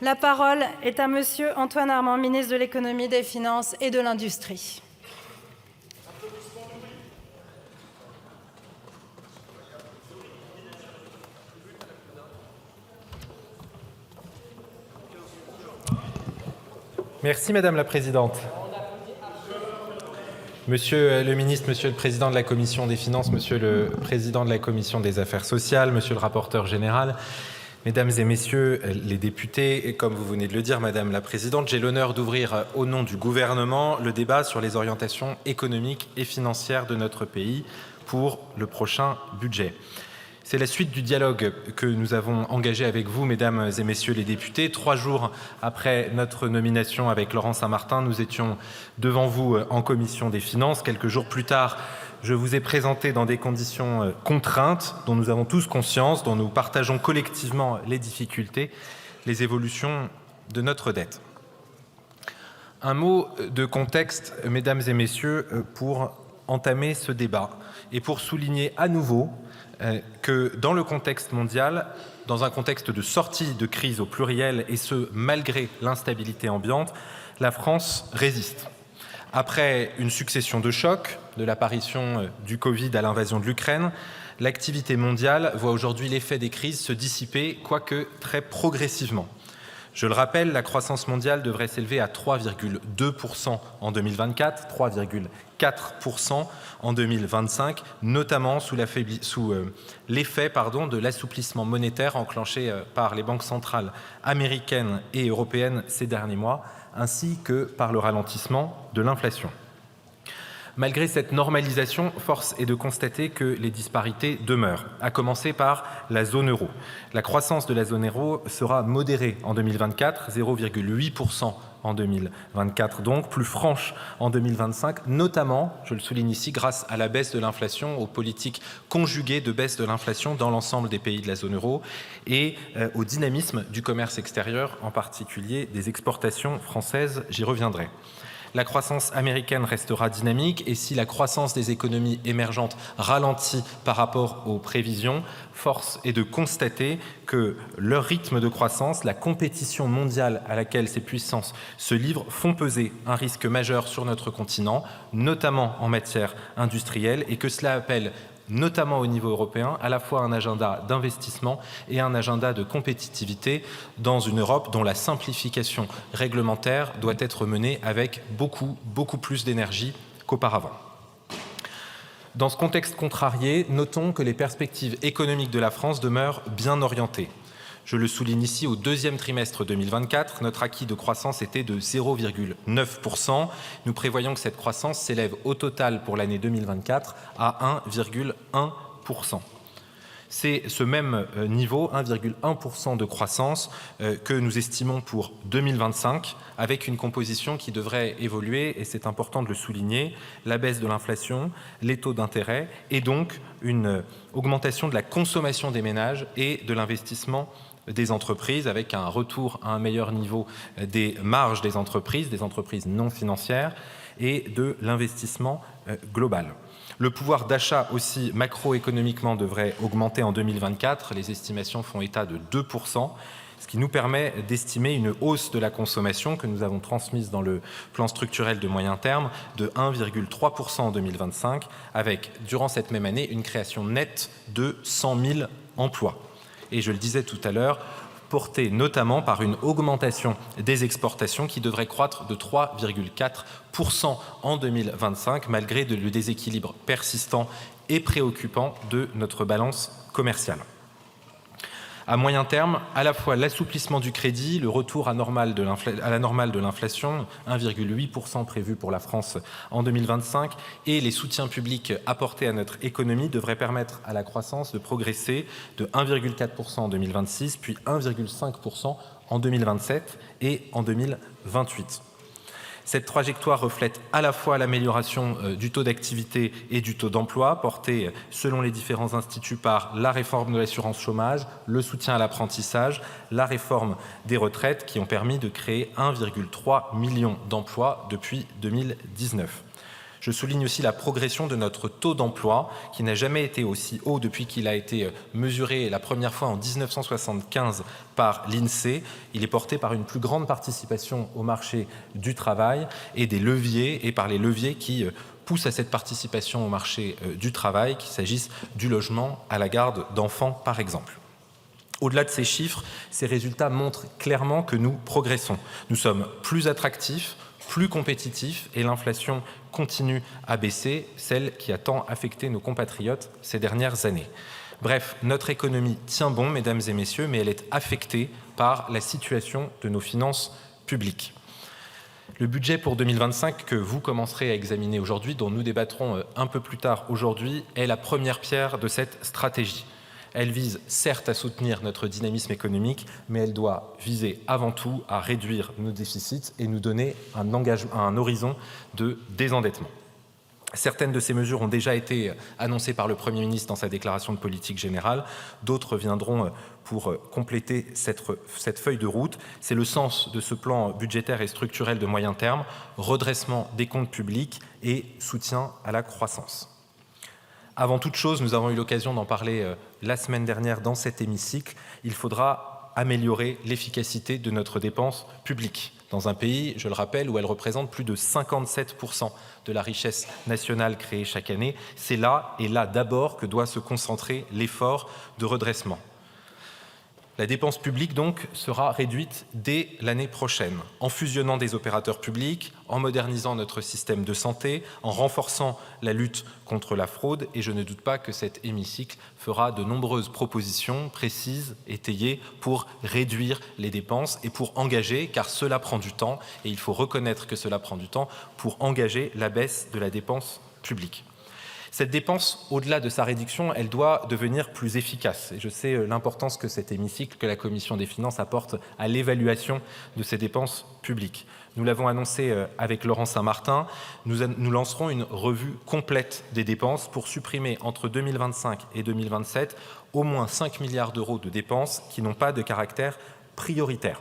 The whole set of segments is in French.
La parole est à Monsieur Antoine Armand, ministre de l'Économie, des Finances et de l'Industrie. Merci Madame la Présidente. Monsieur le ministre, Monsieur le Président de la Commission des Finances, Monsieur le Président de la Commission des Affaires sociales, Monsieur le rapporteur général, Mesdames et Messieurs les députés, et comme vous venez de le dire, Madame la Présidente, j'ai l'honneur d'ouvrir au nom du gouvernement le débat sur les orientations économiques et financières de notre pays pour le prochain budget. C'est la suite du dialogue que nous avons engagé avec vous, Mesdames et Messieurs les députés. 3 jours après notre nomination avec Laurent Saint-Martin, nous étions devant vous en commission des finances. Quelques jours plus tard, je vous ai présenté dans des conditions contraintes, dont nous avons tous conscience, dont nous partageons collectivement les difficultés, les évolutions de notre dette. Un mot de contexte, Mesdames et Messieurs, pour entamer ce débat et pour souligner à nouveau que dans le contexte mondial, dans un contexte de sortie de crise au pluriel, et ce malgré l'instabilité ambiante, la France résiste. Après une succession de chocs, de l'apparition du Covid à l'invasion de l'Ukraine, l'activité mondiale voit aujourd'hui l'effet des crises se dissiper, quoique très progressivement. Je le rappelle, la croissance mondiale devrait s'élever à 3,2% en 2024, 3,4% en 2025, notamment sous l'effet de l'assouplissement monétaire enclenché par les banques centrales américaines et européennes ces derniers mois, ainsi que par le ralentissement de l'inflation. Malgré cette normalisation, force est de constater que les disparités demeurent, à commencer par la zone euro. La croissance de la zone euro sera modérée en 2024, 0,8% en 2024, donc plus franche en 2025, notamment, je le souligne ici, grâce à la baisse de l'inflation, aux politiques conjuguées de baisse de l'inflation dans l'ensemble des pays de la zone euro et au dynamisme du commerce extérieur, en particulier des exportations françaises, j'y reviendrai. La croissance américaine restera dynamique et si la croissance des économies émergentes ralentit par rapport aux prévisions, force est de constater que leur rythme de croissance, la compétition mondiale à laquelle ces puissances se livrent, font peser un risque majeur sur notre continent, notamment en matière industrielle, et que cela appelle notamment au niveau européen, à la fois un agenda d'investissement et un agenda de compétitivité dans une Europe dont la simplification réglementaire doit être menée avec beaucoup plus d'énergie qu'auparavant. Dans ce contexte contrarié, notons que les perspectives économiques de la France demeurent bien orientées. Je le souligne ici, au deuxième trimestre 2024, notre acquis de croissance était de 0,9%. Nous prévoyons que cette croissance s'élève au total pour l'année 2024 à 1,1%. C'est ce même niveau, 1,1% de croissance, que nous estimons pour 2025, avec une composition qui devrait évoluer, et c'est important de le souligner, la baisse de l'inflation, les taux d'intérêt, et donc une augmentation de la consommation des ménages et de l'investissement des entreprises, avec un retour à un meilleur niveau des marges des entreprises non financières, et de l'investissement global. Le pouvoir d'achat aussi macroéconomiquement devrait augmenter en 2024. Les estimations font état de 2%, ce qui nous permet d'estimer une hausse de la consommation que nous avons transmise dans le plan structurel de moyen terme de 1,3% en 2025, avec, durant cette même année, une création nette de 100 000 emplois. Et je le disais tout à l'heure, portée notamment par une augmentation des exportations qui devrait croître de 3,4% en 2025, malgré le déséquilibre persistant et préoccupant de notre balance commerciale. À moyen terme, à la fois l'assouplissement du crédit, le retour à la normale de l'inflation, 1,8% prévu pour la France en 2025, et les soutiens publics apportés à notre économie devraient permettre à la croissance de progresser de 1,4% en 2026, puis 1,5% en 2027 et en 2028. Cette trajectoire reflète à la fois l'amélioration du taux d'activité et du taux d'emploi, porté selon les différents instituts par la réforme de l'assurance chômage, le soutien à l'apprentissage, la réforme des retraites qui ont permis de créer 1,3 million d'emplois depuis 2019. Je souligne aussi la progression de notre taux d'emploi, qui n'a jamais été aussi haut depuis qu'il a été mesuré la première fois en 1975 par l'INSEE. Il est porté par une plus grande participation au marché du travail et des leviers, et par les leviers qui poussent à cette participation au marché du travail, qu'il s'agisse du logement, à la garde d'enfants par exemple. Au-delà de ces chiffres, ces résultats montrent clairement que nous progressons. Nous sommes plus attractifs, plus compétitifs et l'inflation continue à baisser, celle qui a tant affecté nos compatriotes ces dernières années. Bref, notre économie tient bon, mesdames et messieurs, mais elle est affectée par la situation de nos finances publiques. Le budget pour 2025 que vous commencerez à examiner aujourd'hui, dont nous débattrons un peu plus tard aujourd'hui, est la première pierre de cette stratégie. Elle vise certes à soutenir notre dynamisme économique, mais elle doit viser avant tout à réduire nos déficits et nous donner un horizon de désendettement. Certaines de ces mesures ont déjà été annoncées par le Premier ministre dans sa déclaration de politique générale. D'autres viendront pour compléter cette feuille de route. C'est le sens de ce plan budgétaire et structurel de moyen terme, redressement des comptes publics et soutien à la croissance. Avant toute chose, nous avons eu l'occasion d'en parler la semaine dernière dans cet hémicycle, il faudra améliorer l'efficacité de notre dépense publique. Dans un pays, je le rappelle, où elle représente plus de 57% de la richesse nationale créée chaque année, c'est là, et là d'abord, que doit se concentrer l'effort de redressement. La dépense publique, donc, sera réduite dès l'année prochaine, en fusionnant des opérateurs publics, en modernisant notre système de santé, en renforçant la lutte contre la fraude, et je ne doute pas que cet hémicycle fera de nombreuses propositions précises, étayées, pour réduire les dépenses et pour engager, car cela prend du temps, et il faut reconnaître que cela prend du temps, pour engager la baisse de la dépense publique. Cette dépense, au-delà de sa réduction, elle doit devenir plus efficace. Et je sais l'importance que cet hémicycle, que la Commission des finances apporte à l'évaluation de ces dépenses publiques. Nous l'avons annoncé avec Laurent Saint-Martin, nous lancerons une revue complète des dépenses pour supprimer entre 2025 et 2027 au moins 5 milliards d'euros de dépenses qui n'ont pas de caractère prioritaire.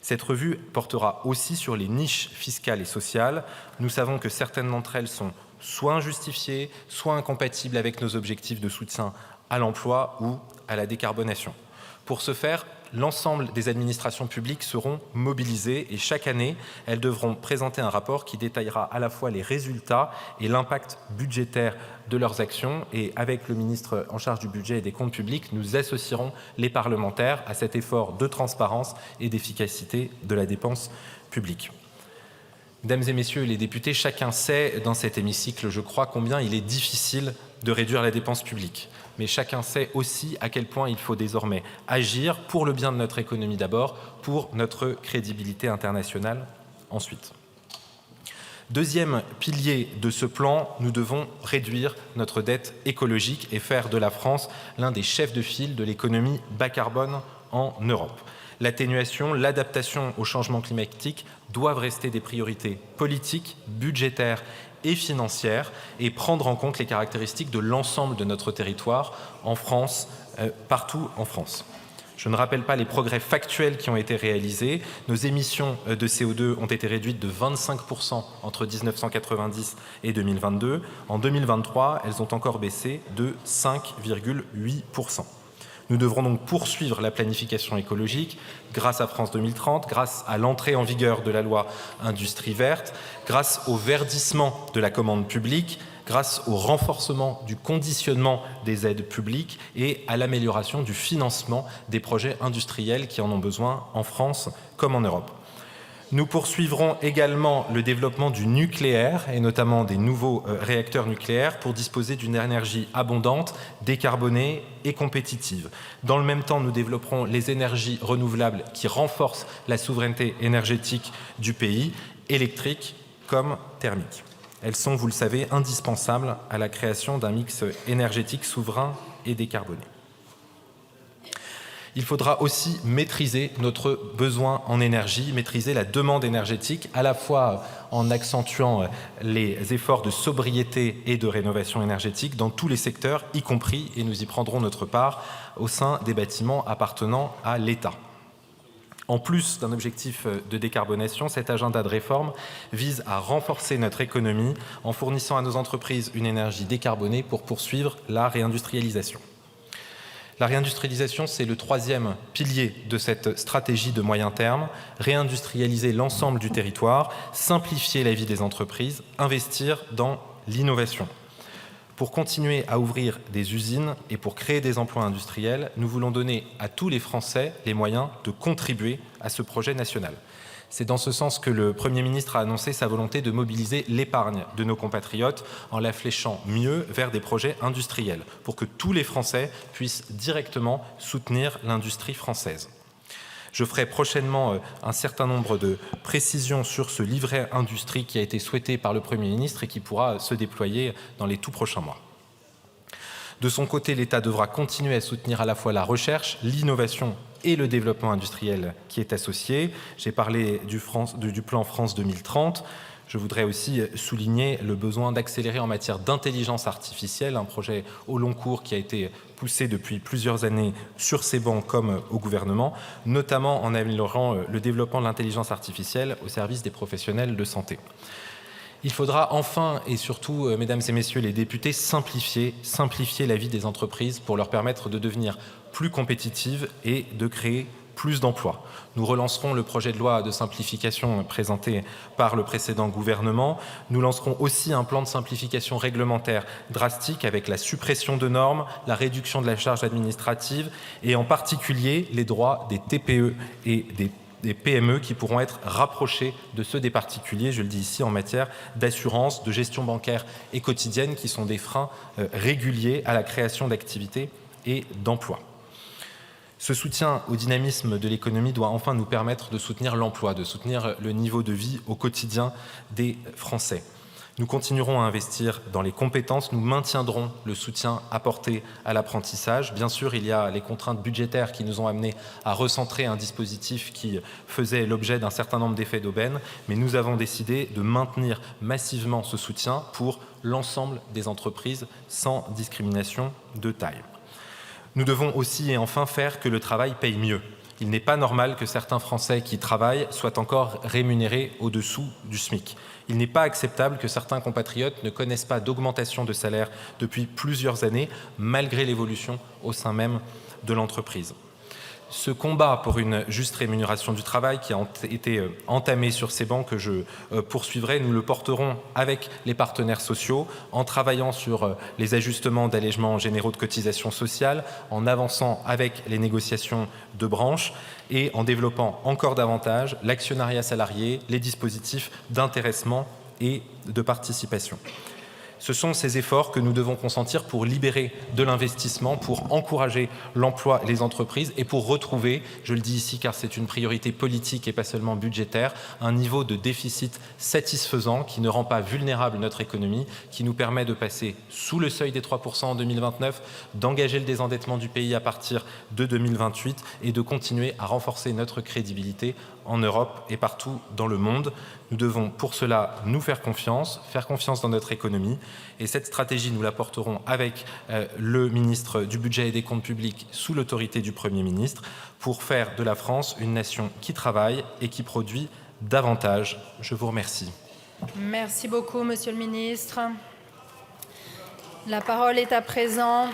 Cette revue portera aussi sur les niches fiscales et sociales. Nous savons que certaines d'entre elles sont soit injustifiées, soit incompatibles avec nos objectifs de soutien à l'emploi ou à la décarbonation. Pour ce faire, l'ensemble des administrations publiques seront mobilisées et chaque année, elles devront présenter un rapport qui détaillera à la fois les résultats et l'impact budgétaire de leurs actions. Et avec le ministre en charge du budget et des comptes publics, nous associerons les parlementaires à cet effort de transparence et d'efficacité de la dépense publique. Mesdames et messieurs les députés, chacun sait dans cet hémicycle, je crois, combien il est difficile de réduire la dépense publique. Mais chacun sait aussi à quel point il faut désormais agir pour le bien de notre économie d'abord, pour notre crédibilité internationale ensuite. Deuxième pilier de ce plan, nous devons réduire notre dette écologique et faire de la France l'un des chefs de file de l'économie bas carbone en Europe. L'atténuation, l'adaptation au changement climatique doivent rester des priorités politiques, budgétaires et financières et prendre en compte les caractéristiques de l'ensemble de notre territoire en France, partout en France. Je ne rappelle pas les progrès factuels qui ont été réalisés. Nos émissions de CO2 ont été réduites de 25% entre 1990 et 2022. En 2023, elles ont encore baissé de 5,8%. Nous devrons donc poursuivre la planification écologique grâce à France 2030, grâce à l'entrée en vigueur de la loi Industrie verte, grâce au verdissement de la commande publique, grâce au renforcement du conditionnement des aides publiques et à l'amélioration du financement des projets industriels qui en ont besoin en France comme en Europe. Nous poursuivrons également le développement du nucléaire et notamment des nouveaux réacteurs nucléaires pour disposer d'une énergie abondante, décarbonée et compétitive. Dans le même temps, nous développerons les énergies renouvelables qui renforcent la souveraineté énergétique du pays, électrique comme thermique. Elles sont, vous le savez, indispensables à la création d'un mix énergétique souverain et décarboné. Il faudra aussi maîtriser notre besoin en énergie, maîtriser la demande énergétique, à la fois en accentuant les efforts de sobriété et de rénovation énergétique dans tous les secteurs, y compris, et nous y prendrons notre part, au sein des bâtiments appartenant à l'État. En plus d'un objectif de décarbonation, cet agenda de réforme vise à renforcer notre économie en fournissant à nos entreprises une énergie décarbonée pour poursuivre la réindustrialisation. La réindustrialisation, c'est le troisième pilier de cette stratégie de moyen terme. Réindustrialiser l'ensemble du territoire, simplifier la vie des entreprises, investir dans l'innovation. Pour continuer à ouvrir des usines et pour créer des emplois industriels, nous voulons donner à tous les Français les moyens de contribuer à ce projet national. C'est dans ce sens que le Premier ministre a annoncé sa volonté de mobiliser l'épargne de nos compatriotes en la fléchant mieux vers des projets industriels pour que tous les Français puissent directement soutenir l'industrie française. Je ferai prochainement un certain nombre de précisions sur ce livret industrie qui a été souhaité par le Premier ministre et qui pourra se déployer dans les tout prochains mois. De son côté, l'État devra continuer à soutenir à la fois la recherche, l'innovation et le développement industriel qui est associé. J'ai parlé du plan France 2030. Je voudrais aussi souligner le besoin d'accélérer en matière d'intelligence artificielle, un projet au long cours qui a été poussé depuis plusieurs années sur ces bancs comme au gouvernement, notamment en améliorant le développement de l'intelligence artificielle au service des professionnels de santé. Il faudra enfin et surtout, mesdames et messieurs les députés, simplifier la vie des entreprises pour leur permettre de devenir plus compétitives et de créer plus d'emplois. Nous relancerons le projet de loi de simplification présenté par le précédent gouvernement. Nous lancerons aussi un plan de simplification réglementaire drastique avec la suppression de normes, la réduction de la charge administrative et en particulier les droits des TPE et des PME qui pourront être rapprochés de ceux des particuliers, je le dis ici, en matière d'assurance, de gestion bancaire et quotidienne, qui sont des freins réguliers à la création d'activités et d'emplois. Ce soutien au dynamisme de l'économie doit enfin nous permettre de soutenir l'emploi, de soutenir le niveau de vie au quotidien des Français. Nous continuerons à investir dans les compétences, nous maintiendrons le soutien apporté à l'apprentissage. Bien sûr, il y a les contraintes budgétaires qui nous ont amenés à recentrer un dispositif qui faisait l'objet d'un certain nombre d'effets d'aubaine, mais nous avons décidé de maintenir massivement ce soutien pour l'ensemble des entreprises sans discrimination de taille. Nous devons aussi et enfin faire que le travail paye mieux. Il n'est pas normal que certains Français qui travaillent soient encore rémunérés au-dessous du SMIC. Il n'est pas acceptable que certains compatriotes ne connaissent pas d'augmentation de salaire depuis plusieurs années, malgré l'évolution au sein même de l'entreprise. Ce combat pour une juste rémunération du travail qui a été entamé sur ces bancs que je poursuivrai, nous le porterons avec les partenaires sociaux en travaillant sur les ajustements d'allègements généraux de cotisations sociales, en avançant avec les négociations de branche et en développant encore davantage l'actionnariat salarié, les dispositifs d'intéressement et de participation. Ce sont ces efforts que nous devons consentir pour libérer de l'investissement, pour encourager l'emploi et les entreprises et pour retrouver, je le dis ici car c'est une priorité politique et pas seulement budgétaire, un niveau de déficit satisfaisant qui ne rend pas vulnérable notre économie, qui nous permet de passer sous le seuil des 3% en 2029, d'engager le désendettement du pays à partir de 2028 et de continuer à renforcer notre crédibilité en Europe et partout dans le monde. Nous devons pour cela nous faire confiance dans notre économie. Et cette stratégie, nous la porterons avec le ministre du Budget et des Comptes publics sous l'autorité du Premier ministre pour faire de la France une nation qui travaille et qui produit davantage. Je vous remercie. Merci beaucoup, Monsieur le Ministre. La parole est à présent